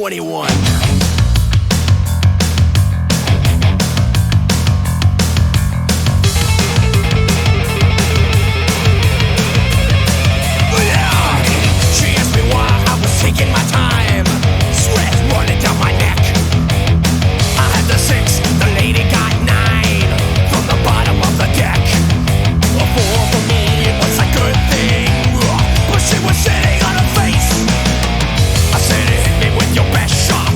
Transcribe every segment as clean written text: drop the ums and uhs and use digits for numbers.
21. Taking my time, sweat running down my neck. I had the 6, the lady got 9 from the bottom of the deck. A 4 for me, it was a good thing, but she was sitting on her face. I said, hit me with your best shot.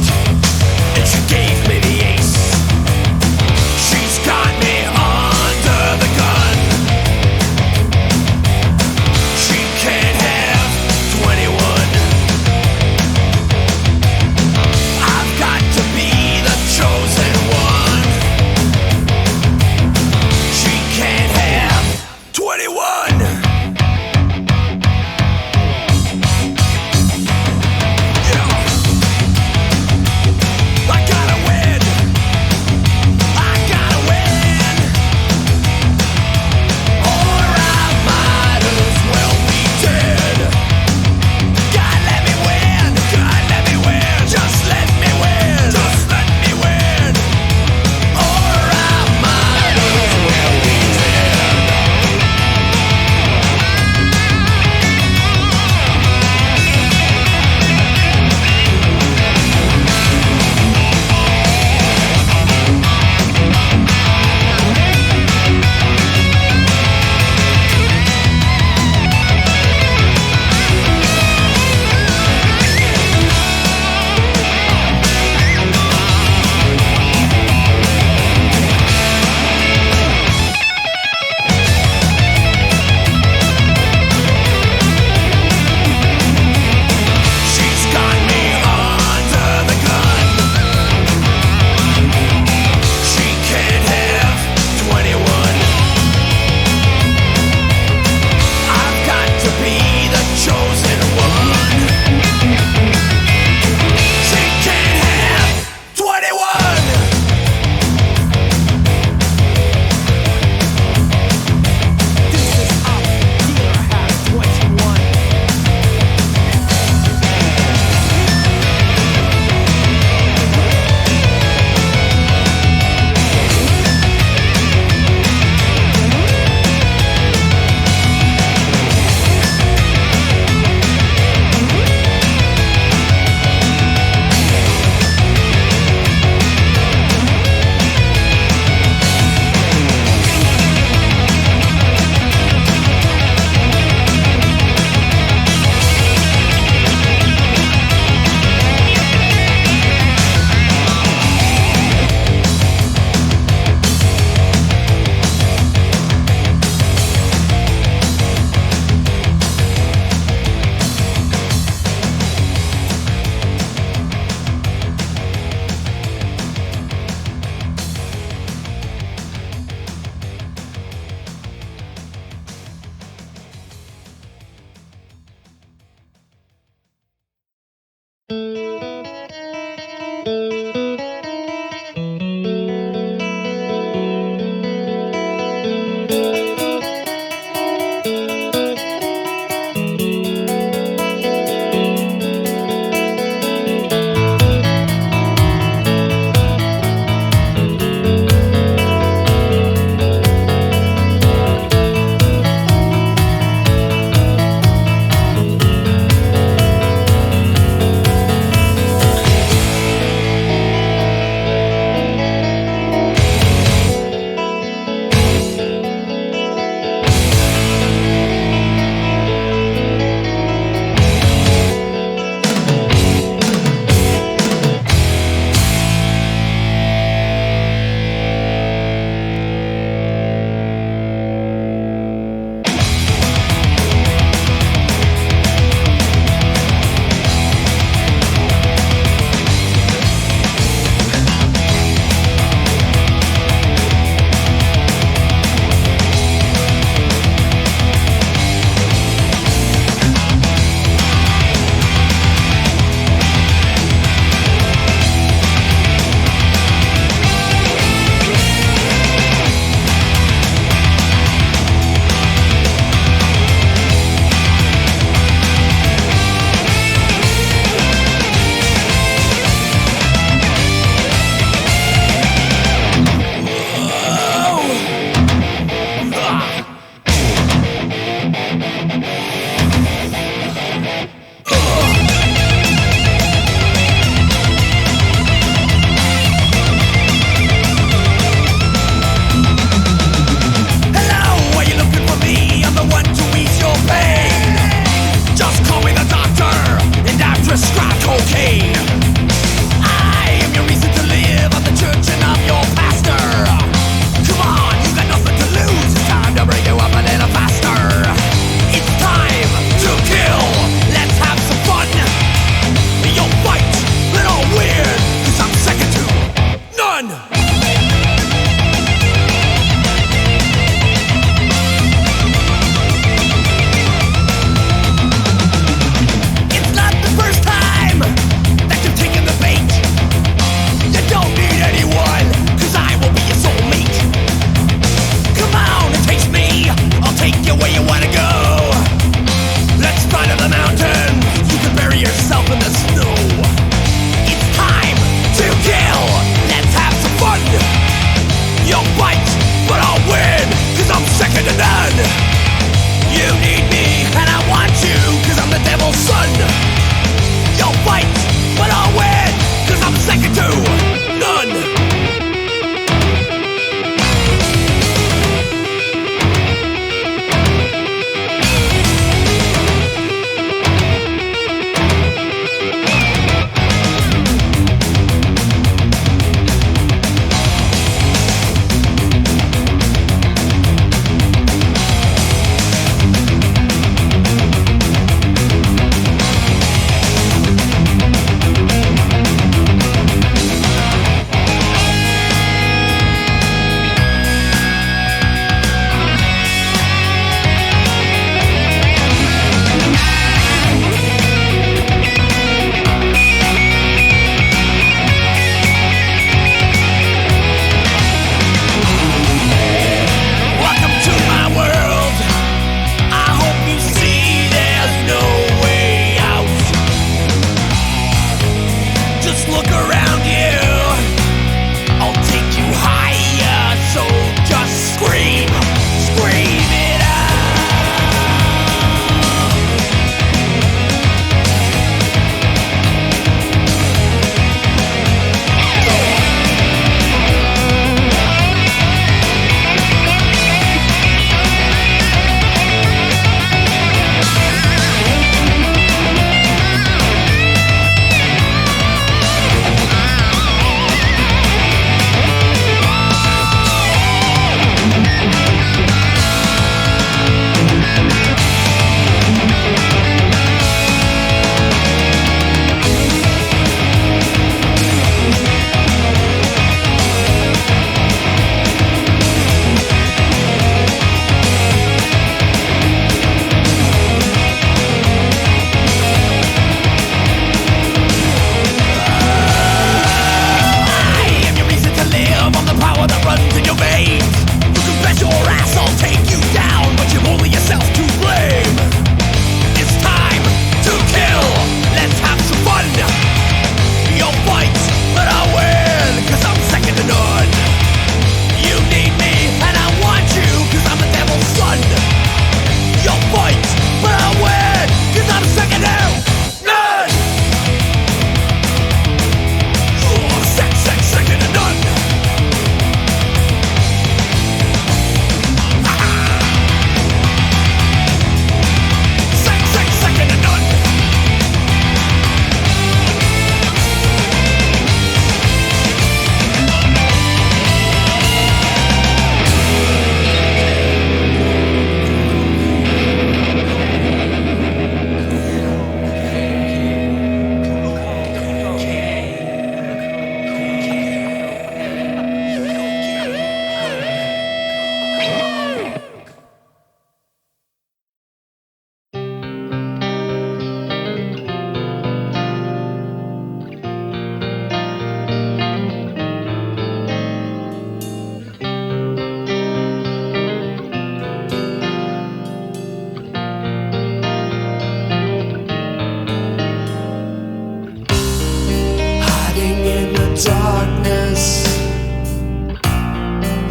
darkness,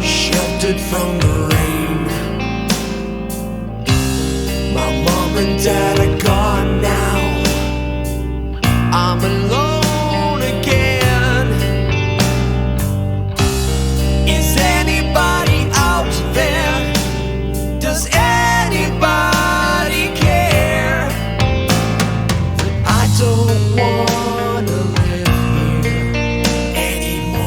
sheltered from the rain. My mom and dad are gone now. I'm alone again. Is anybody out there? Does anybody care that I don't wanna live here anymore?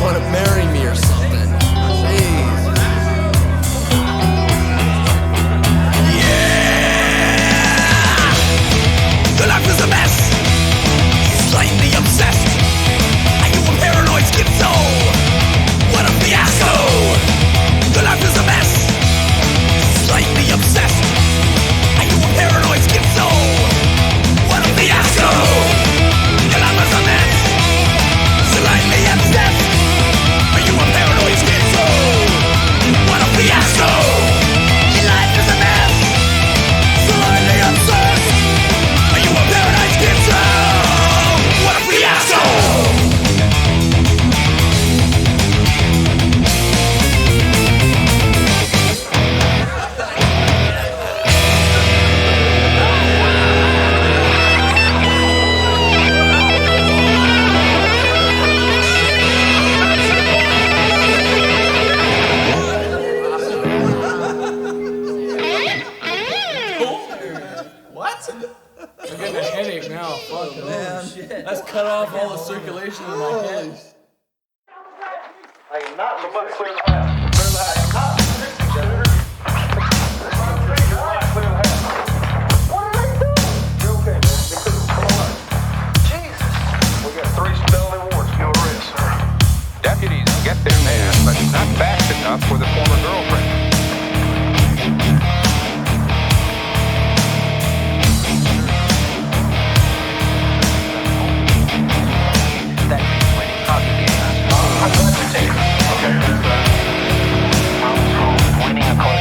want to marry me or something. Jeez. Yeah! Your life is a mess. Slightly obsessed. Are you a paranoid schizo? What a fiasco! Your life is a mess. Slightly obsessed. Are you a paranoid schizo? What a fiasco! Your life is a mess. Slightly obsessed. Are you a paranoid schizo? What a fiasco! Your life is a mess. Slightly obsessed. Are you a paranoid schizo? What a fiasco! I'm getting a headache now. Fuck, man. That's cut off all the circulation in my head. I am not somebody clear the house. Clear the house. Clear the house. What did they do? You're okay, man. They couldn't come on. Jesus. We got 3 felony warrants. Your arrest, sir. Deputies get their man, but not fast enough for the former girlfriend. I'm glad to take her. Okay. I was wrong. Winning a coin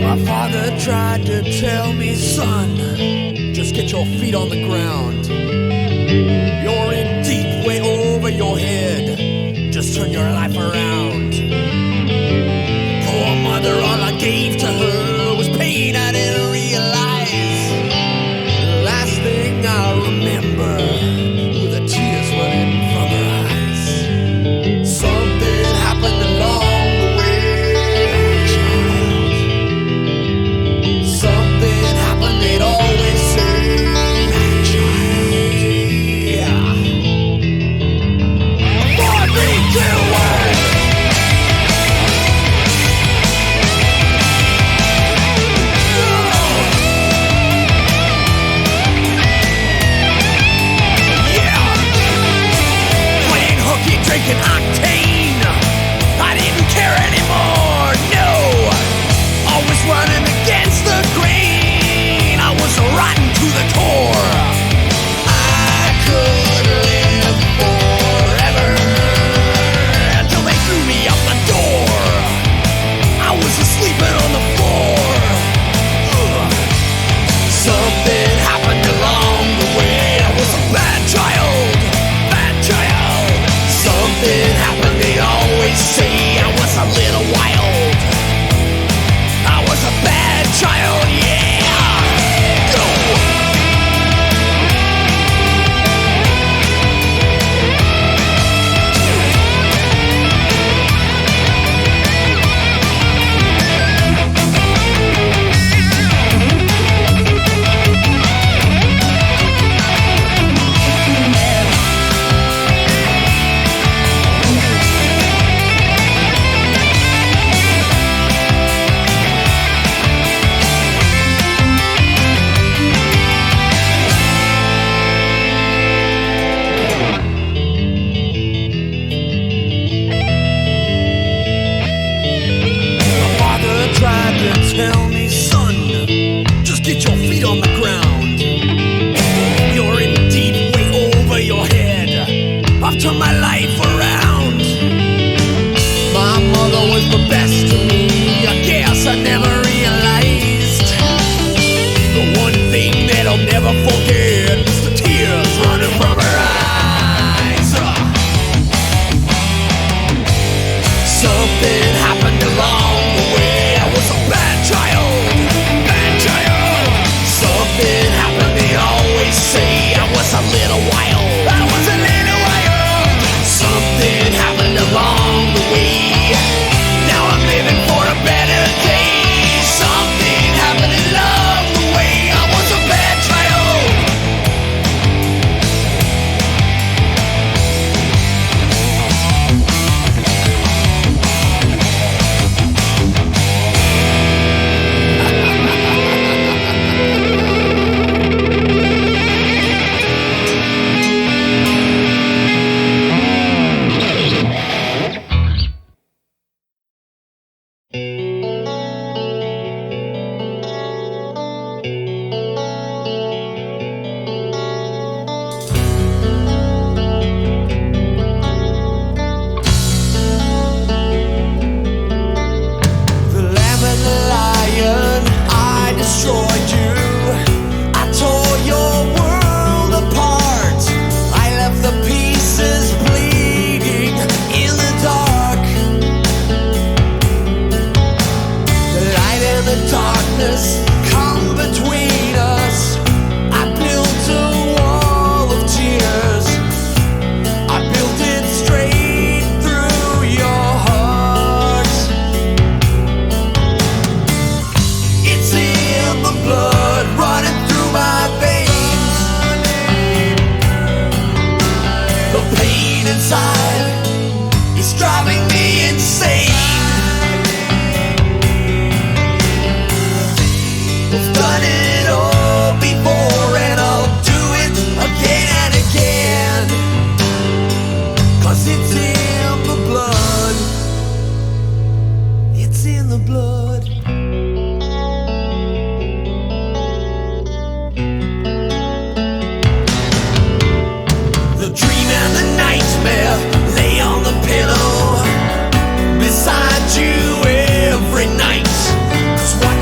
My father tried to tell me, son, just get your feet on the ground. You're in deep, way over your head. Just turn your life around. Poor mother, all I gave to her was pain I didn't realize. The last thing I remember were the tears running from her eyes. Something happened along the way, child. Something happened, they'd always say, child. Yeah. 4, 3, 2, 1. Drinking octane, I didn't care anymore, no. Always running against the grain, I was rotten to the core. I could live forever until they threw me out the door. I was sleeping on the floor. Something happened along the way. I was a bad child, bad child. Something happened, they always say I was a little wild. I was a bad child, yeah. Go! Tell me, son, just get your feet on the ground. You're in deep, way over your head. I've turned my life around. My mother was the best to me. I guess I never realized the one thing that I'll never forget was the tears running from her eyes. Something happened along the way. I was a bad child, bad child. Something happened, they always say I was a little wild. I was a little wild. Something happened along the way. Now I'm living for a better day. Something happened along the way. I was a bad child. Beside you every night. 'Cause what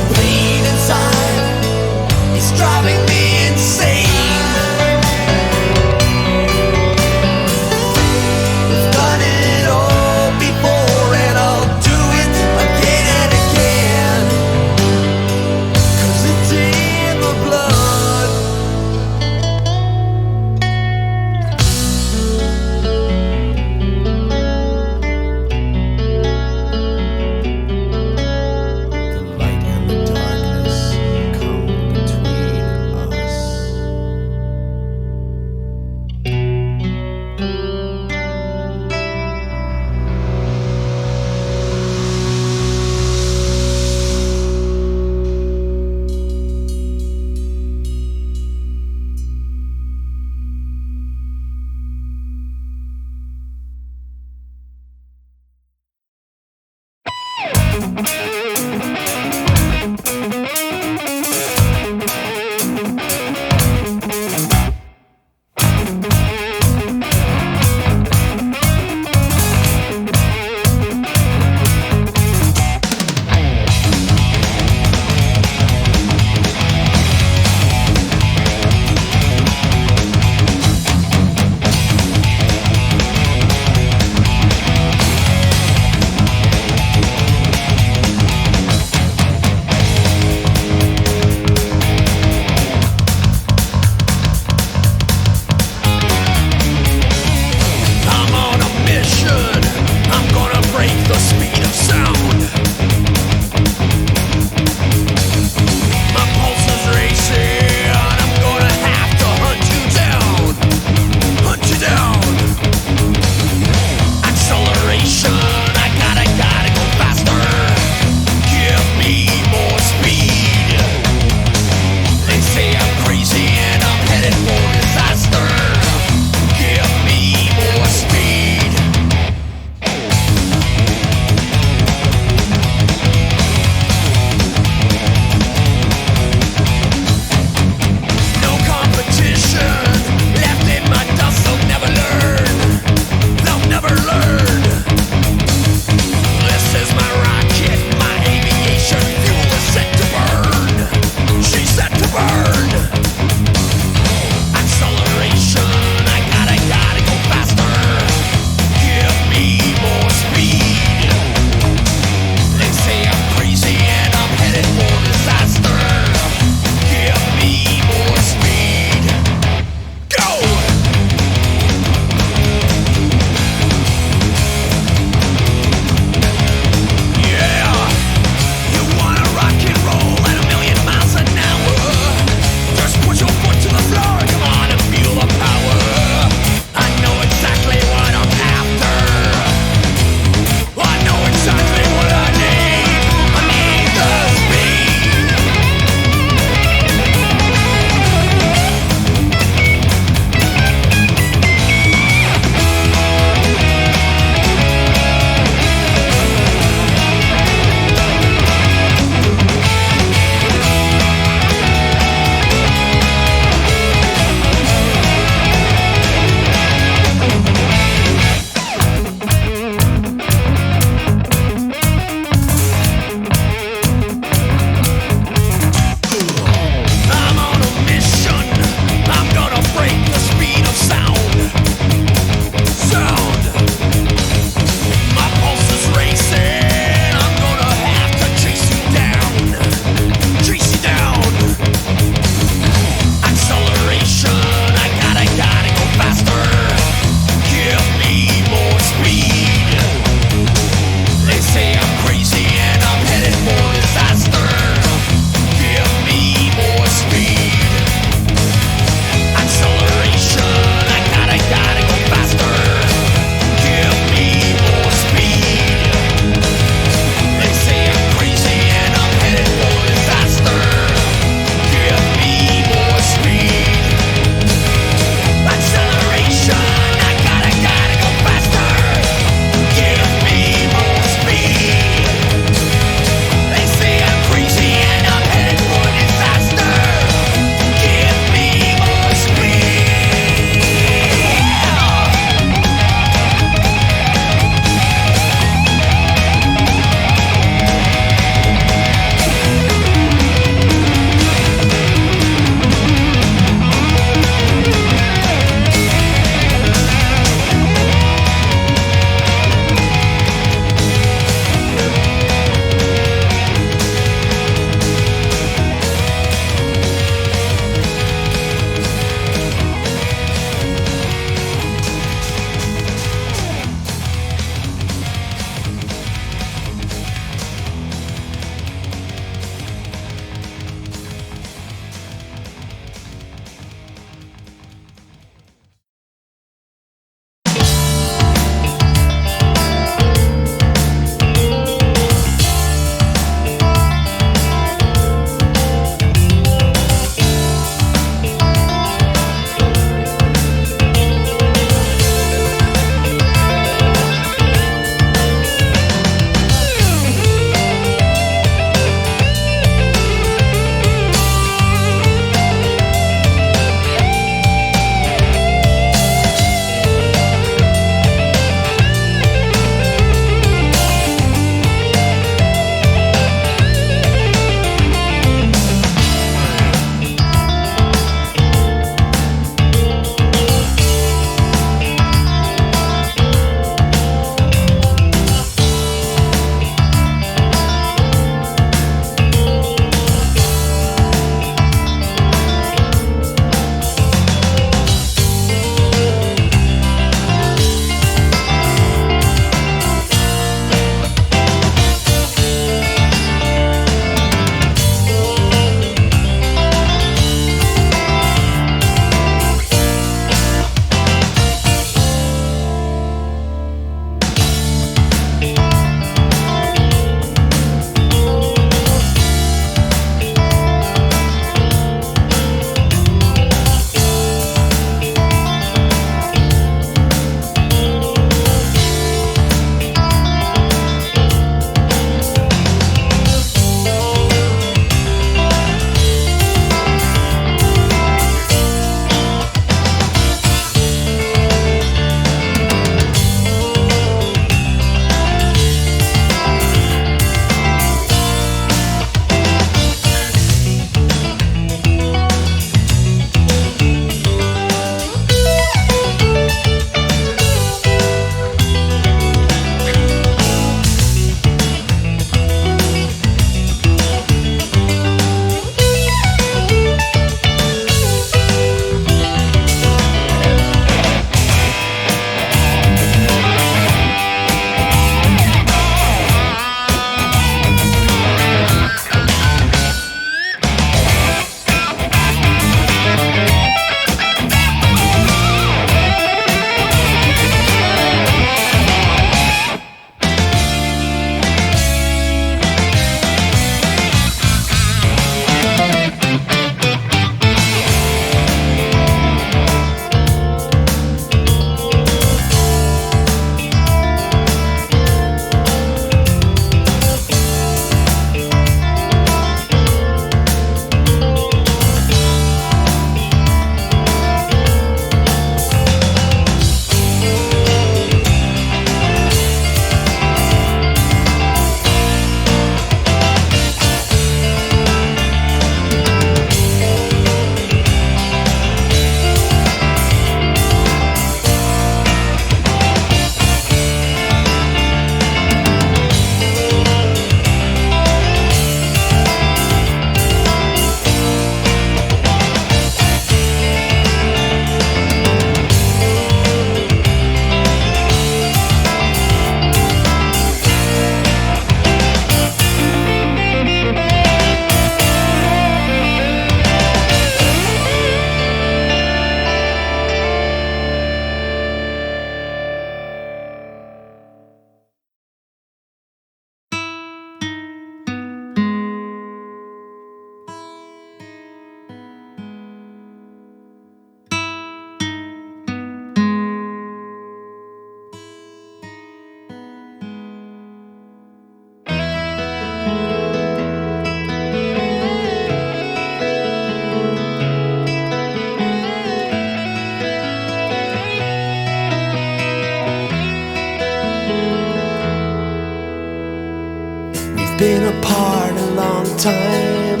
time.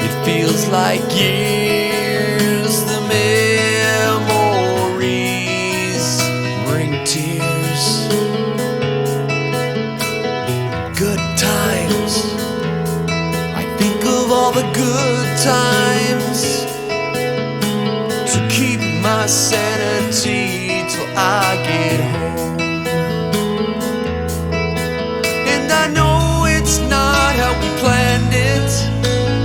It feels like years. The memories bring tears. Good times. I think of all the good times to keep my sanity till I get home. And I know it's not how we planned it.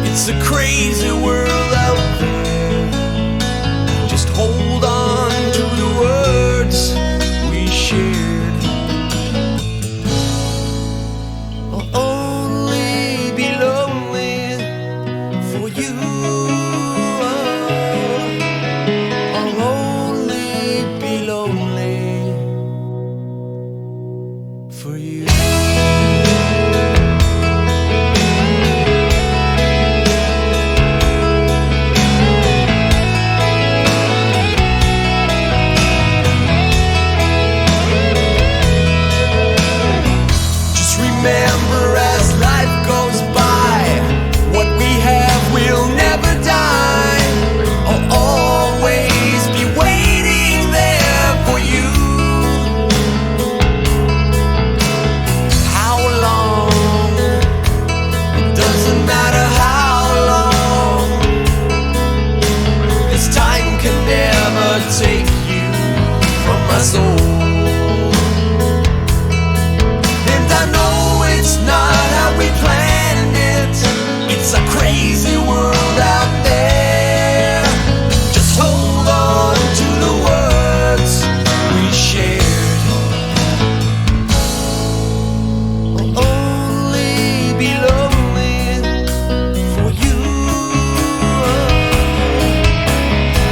It's a crazy world out there. Just hold on to the words we shared. I'll only be lonely for you. I'll only be lonely for you. Just remember as life goes by, what we have will never die. I'll always be waiting there for you. How long? It doesn't matter how long. This time can never take you from my soul. And I know it's not how we planned it. It's a crazy world out there. Just hold on to the words we shared. I'll only be lonely for you.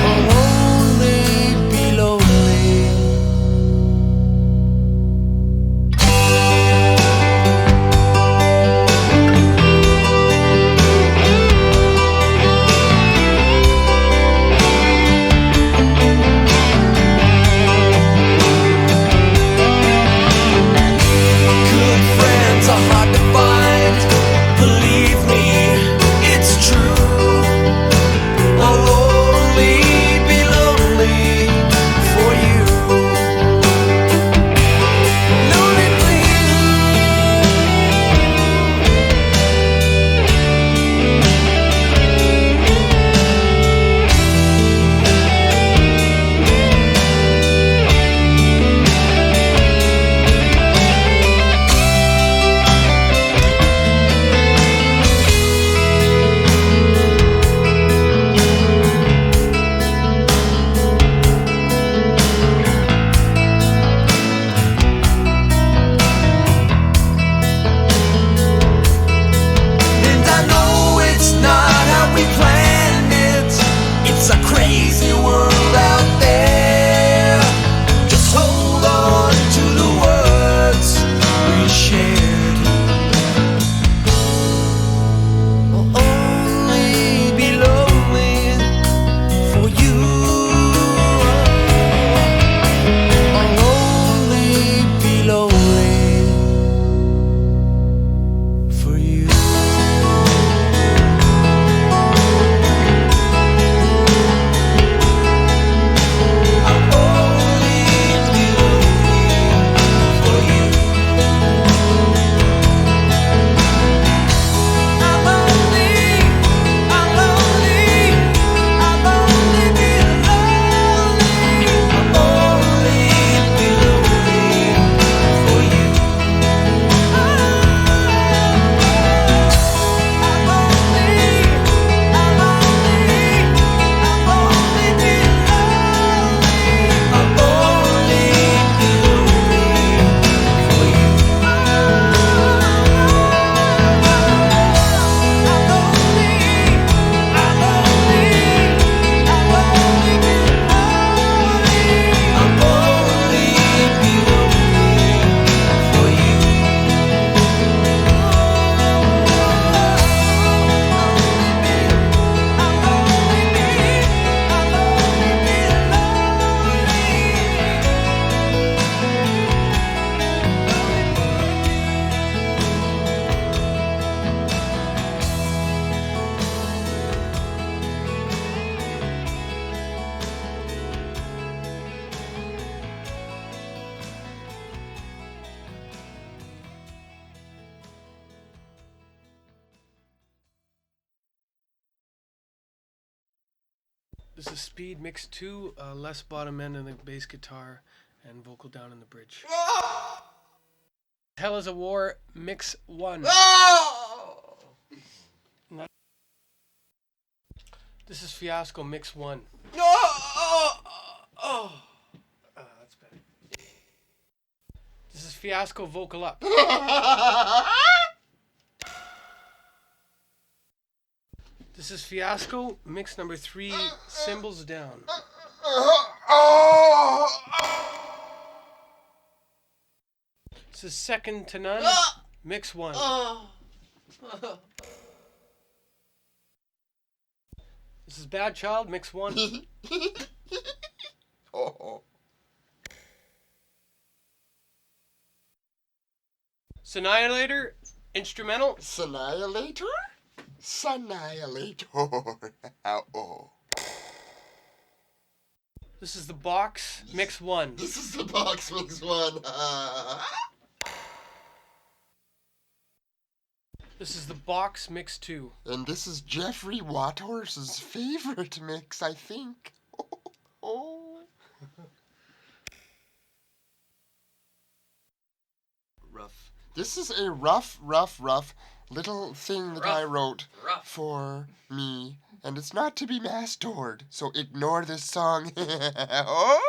I'll only be lonely. Good friends are hard to find. Believe me, it's true. I'll only be lonely for you. Lonely for you. And I know it's not how we planned it. It's a crazy world out there. Just hold on to the words we shared. I'll only be lonely for you. I'll only be lonely for you. I'll only be lonely for you. I'll only be lonely This is Speed Mix 2, less bottom end in the bass guitar and vocal down in the bridge. Hell is a War Mix 1. This is Fiasco Mix 1. That's better. This is Fiasco Vocal Up. This is Fiasco Mix number 3, Cymbals Down. This is Second to None, Mix 1. This is Bad Child, Mix 1. Annihilator, instrumental. Annihilator? Annihilator. Oh. This is the Box, Mix 1. This is the Box Mix 1. This is the Box Mix 2. And this is Jeffrey Wathorse's favorite mix, I think. Oh. Rough. This is a rough little thing that I wrote for me. And it's not to be mass-toured, so ignore this song. Oh?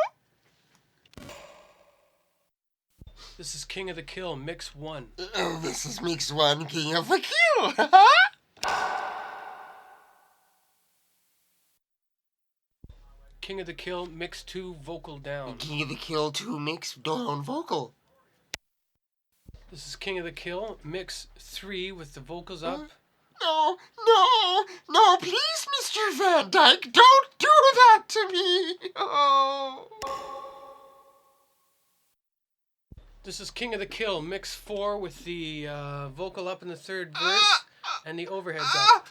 This is King of the Kill, Mix 1. Oh, this is Mix 1, King of the Kill. King of the Kill, Mix 2, Vocal Down. King of the Kill 2 Mix down vocal. This is King of the Kill, Mix 3 with the vocals up. No, please, Mr. Van Dyke, don't do that to me. Oh. This is King of the Kill, Mix 4 with the vocal up in the third verse and the overheads up.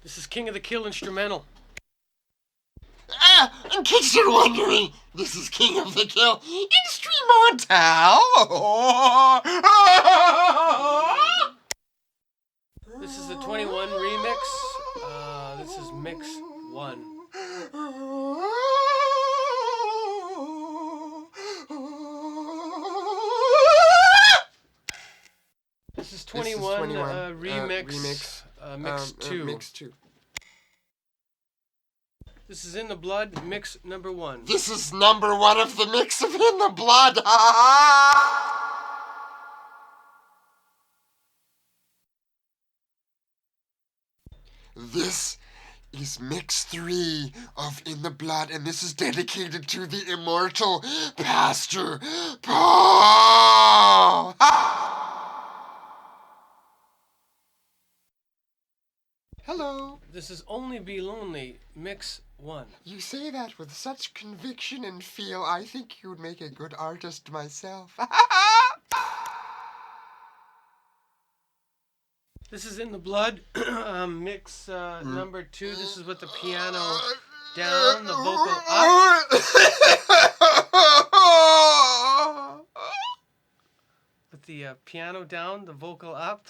This is King of the Kill, instrumental. In case you're wondering, this is King of the Kill, instrumental. This is the 21 remix. This is Mix 1. This is 21, remix, Mix 2. Mix 2. This is In the Blood, Mix number 1. This is number 1 of the mix of In the Blood. This is Mix 3 of In the Blood, and this is dedicated to the immortal Pastor Paul. Hello. This is Only Be Lonely, Mix 1. You say that with such conviction and feel, I think you'd make a good artist myself. This is In the Blood, mix number 2. This is with the piano down, the vocal up. With the piano down, the vocal up.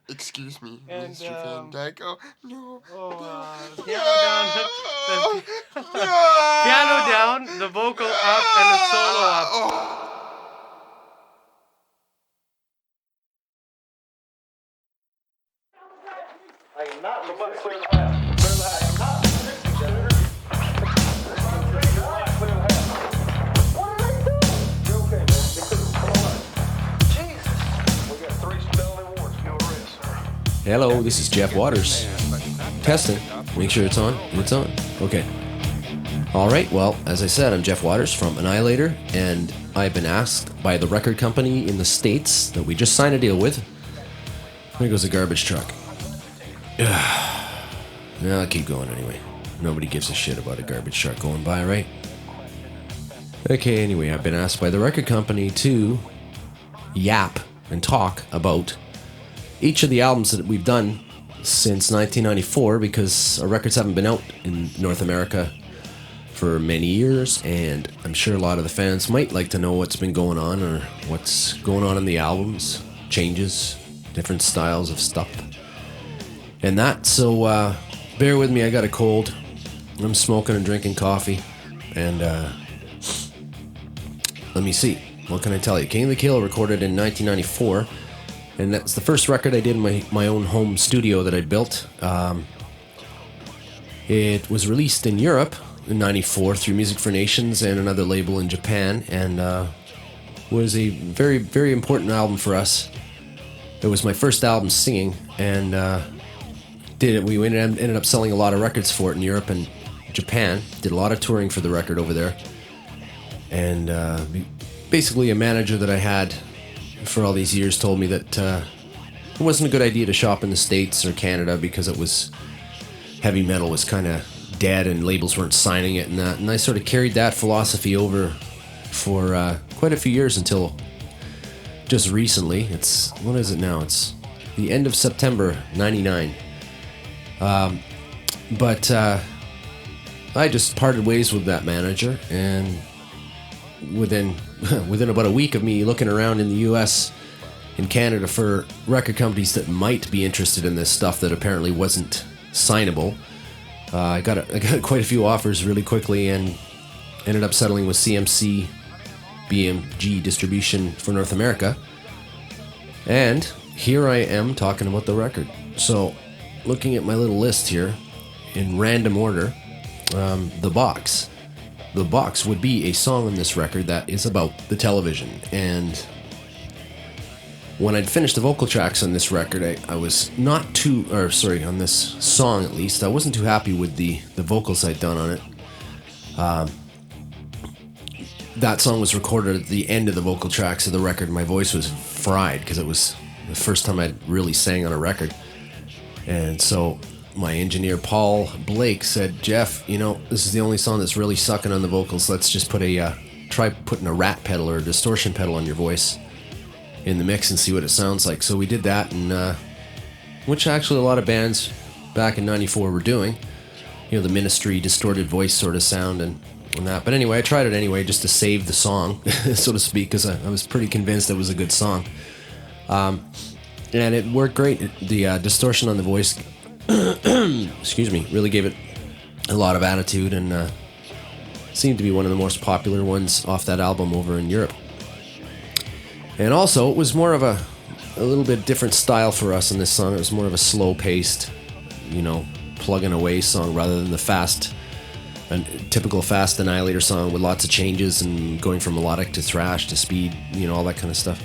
Excuse me, And, Mr. Van Dyke. Oh, no. Piano down, the vocal up, and the solo up. I am not resisting. Clear the house. Clear the house. I'm not resisting, Senator. Clear the house. What did I do? You're okay, man. Get through. Come on. Jesus. We got 3 felony warrants. No arrest, sir. Hello, this is Jeff Waters. Testing. Make sure it's on. It's on. Okay. All right. Well, as I said, I'm Jeff Waters from Annihilator, and I've been asked by the record company in the States that we just signed a deal with. There goes a garbage truck. I'll keep going anyway. Nobody gives a shit about a garbage truck going by, right? Okay, anyway, I've been asked by the record company to yap and talk about each of the albums that we've done since 1994, because our records haven't been out in North America for many years, and I'm sure a lot of the fans might like to know what's been going on or what's going on in the albums, changes, different styles of stuff, and that. So bear with me, I got a cold. I'm smoking and drinking coffee, and let me see. What can I tell you? King of the Kill recorded in 1994, and that's the first record I did in my own home studio that I built. It was released in Europe in 94 through Music for Nations and another label in Japan, and was a very, very important album for us. It was my first album singing, and we ended up selling a lot of records for it in Europe and Japan. Did a lot of touring for the record over there, and basically a manager that I had for all these years told me that it wasn't a good idea to shop in the States or Canada because it was heavy metal was kind of dead and labels weren't signing it and that. And I sort of carried that philosophy over for quite a few years until just recently. What is it now? It's the end of September 99. But I just parted ways with that manager, and within about a week of me looking around in the US and Canada for record companies that might be interested in this stuff that apparently wasn't signable, I got quite a few offers really quickly and ended up settling with CMC BMG Distribution for North America. And here I am talking about the record. So looking at my little list here in random order, The Box would be a song on this record that is about the television. And when I'd finished the vocal tracks on this record, I was on this song at least, I wasn't too happy with the vocals I'd done on it. That song was recorded at the end of the vocal tracks of the record. My voice was fried because it was the first time I'd really sang on a record. And so my engineer, Paul Blake, said, Jeff, this is the only song that's really sucking on the vocals. Let's just try putting a rat pedal or a distortion pedal on your voice in the mix and see what it sounds like. So we did that, and which actually a lot of bands back in 94 were doing. The Ministry distorted voice sort of sound and that. But anyway, I tried it anyway just to save the song, so to speak, because I was pretty convinced it was a good song. And it worked great. The distortion on the voice excuse me, really gave it a lot of attitude, and seemed to be one of the most popular ones off that album over in Europe. And also, it was more of a little bit different style for us in this song. It was more of a slow-paced, plugging away song rather than a typical fast Annihilator song with lots of changes and going from melodic to thrash to speed, all that kind of stuff.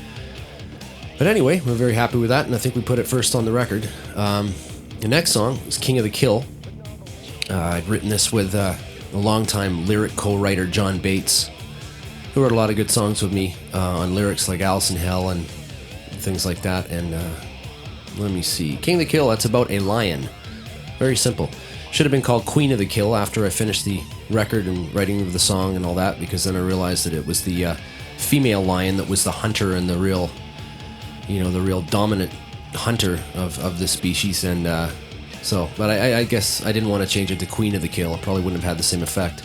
But anyway, we're very happy with that, and I think we put it first on the record. The next song is King of the Kill. I'd written this with a longtime lyric co-writer, John Bates, who wrote a lot of good songs with me on lyrics like Alice in Hell and things like that. And let me see. King of the Kill, that's about a lion. Very simple. Should have been called Queen of the Kill after I finished the record and writing of the song and all that, because then I realized that it was the female lion that was the hunter and the real dominant hunter of this species. And but I guess I didn't want to change it to Queen of the Kill. It probably wouldn't have had the same effect.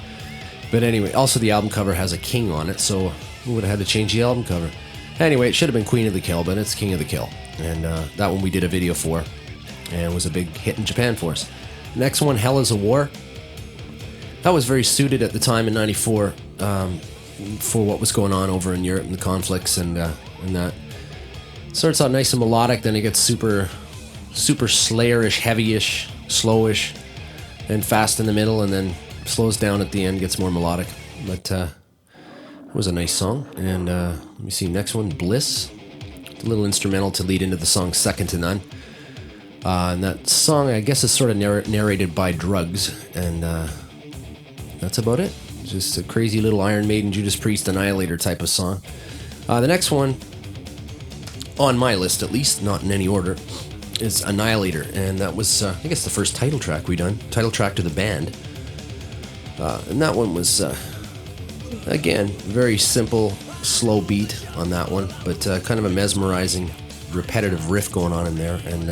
But anyway, also the album cover has a king on it, so we would have had to change the album cover. Anyway, it should have been Queen of the Kill, but it's King of the Kill. And that one we did a video for, and it was a big hit in Japan for us. Next one, Hell is a War. That was very suited at the time in 94 for what was going on over in Europe and the conflicts and that. Starts out nice and melodic, then it gets super Slayer-ish, heavy-ish, slowish, and fast in the middle, and then slows down at the end, gets more melodic. But it was a nice song. And let me see, next one, Bliss. It's a little instrumental to lead into the song Second to None. And that song, I guess, is sort of narrated by Drugs, and that's about it. Just a crazy little Iron Maiden, Judas Priest, Annihilator type of song. The next one, on my list at least, not in any order, is Annihilator, and that was, I guess, the first title track we done, title track to the band. And that one was, again, very simple, slow beat on that one, but kind of a mesmerizing, repetitive riff going on in there, and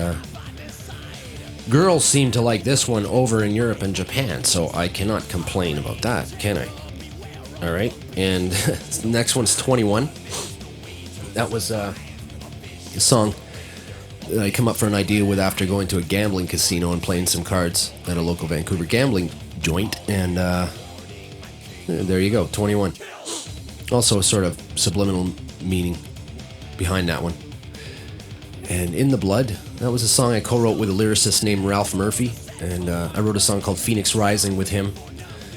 Girls seem to like this one over in Europe and Japan, so I cannot complain about that, can I? All right, and the next one's 21. That was a song that I come up for an idea with after going to a gambling casino and playing some cards at a local Vancouver gambling joint, and there you go, 21. Also a sort of subliminal meaning behind that one. And In the Blood, that was a song I co-wrote with a lyricist named Ralph Murphy, and I wrote a song called Phoenix Rising with him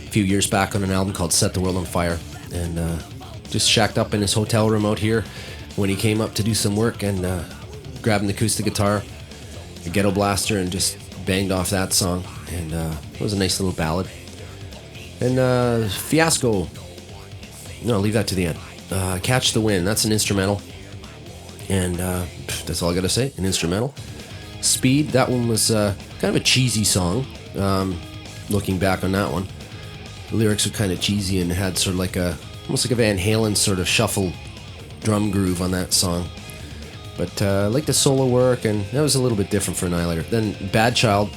a few years back on an album called Set the World on Fire, and just shacked up in his hotel room out here when he came up to do some work, and grabbed an acoustic guitar, a ghetto blaster, and just banged off that song, and it was a nice little ballad. And Fiasco, no, leave that to the end. Catch the Wind, that's an instrumental. And that's all I gotta say, an instrumental. Speed, that one was kind of a cheesy song, looking back on that one. The lyrics were kind of cheesy and had sort of like almost like a Van Halen sort of shuffle drum groove on that song. But I like the solo work, and that was a little bit different for Annihilator. Then Bad Child,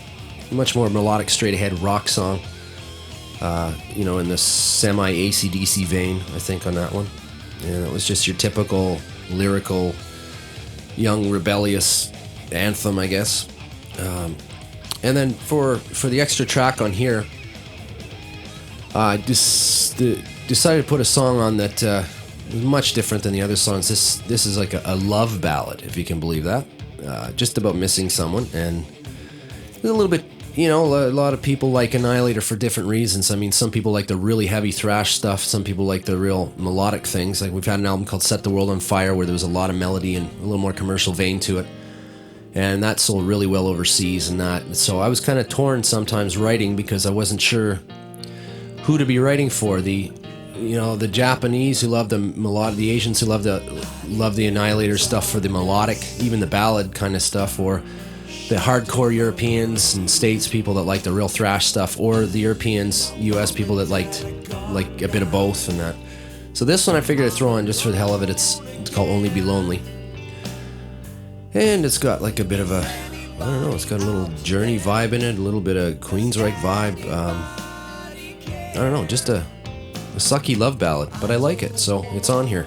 much more melodic, straight-ahead rock song. In the semi-AC/DC vein, I think, on that one. And it was just your typical lyrical, young, rebellious anthem, I guess. And then for the extra track on here, I decided to put a song on that was much different than the other songs. This is like a love ballad, if you can believe that. Just about missing someone, and a little bit, a lot of people like Annihilator for different reasons. I mean, some people like the really heavy thrash stuff. Some people like the real melodic things. Like, we've had an album called Set the World on Fire where there was a lot of melody and a little more commercial vein to it. And that sold really well overseas and that. So I was kind of torn sometimes writing because I wasn't sure who to be writing for. The Japanese who love the melodic, the Asians who love the Annihilator stuff for the melodic, even the ballad kind of stuff, or the hardcore Europeans and States people that like the real thrash stuff, or the Europeans, US people that liked a bit of both and that. So this one I figured I'd throw on just for the hell of it. It's called Only Be Lonely. And it's got like a bit of a, I don't know, it's got a little Journey vibe in it, a little bit of Queensryche vibe. I don't know, just a sucky love ballad, but I like it, so it's on here.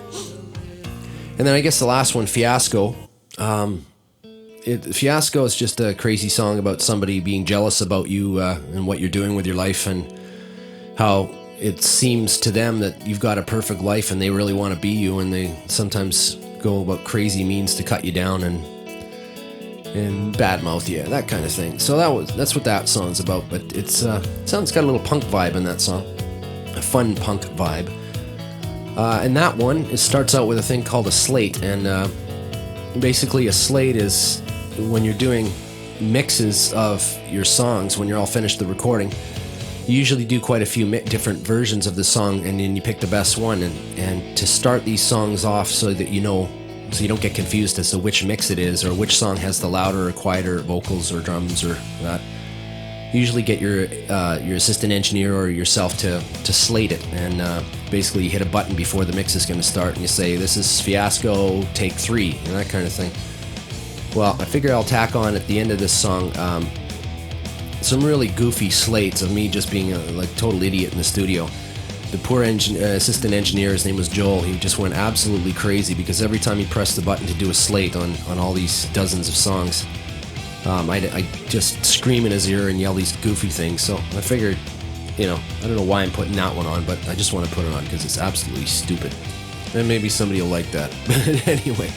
And then I guess the last one, Fiasco. Fiasco is just a crazy song about somebody being jealous about you and what you're doing with your life, and how it seems to them that you've got a perfect life and they really want to be you, and they sometimes go about crazy means to cut you down and badmouth you, that kind of thing. So that's what that song's about. But it's sounds got a little punk vibe in that song, a fun punk vibe. And that one, it starts out with a thing called a slate, and basically a slate is when you're doing mixes of your songs, when you're all finished the recording, you usually do quite a few different versions of the song, and then you pick the best one, and to start these songs off so that you don't get confused as to which mix it is, or which song has the louder or quieter vocals or drums or that. You usually get your assistant engineer or yourself to slate it, and basically you hit a button before the mix is going to start, and you say, this is Fiasco, take 3, and that kind of thing. Well, I figure I'll tack on at the end of this song some really goofy slates of me just being a total idiot in the studio. The poor assistant engineer, his name was Joel, he just went absolutely crazy because every time he pressed the button to do a slate on all these dozens of songs, I just scream in his ear and yell these goofy things. So I figured, I don't know why I'm putting that one on, but I just want to put it on because it's absolutely stupid. And maybe somebody will like that. But anyway,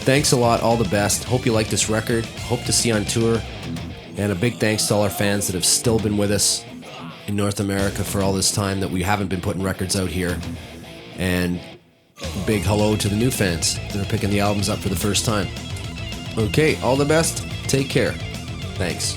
thanks a lot, all the best. Hope you like this record. Hope to see you on tour. And a big thanks to all our fans that have still been with us in North America for all this time that we haven't been putting records out here. And big hello to the new fans that are picking the albums up for the first time. Okay, all the best. Take care. Thanks.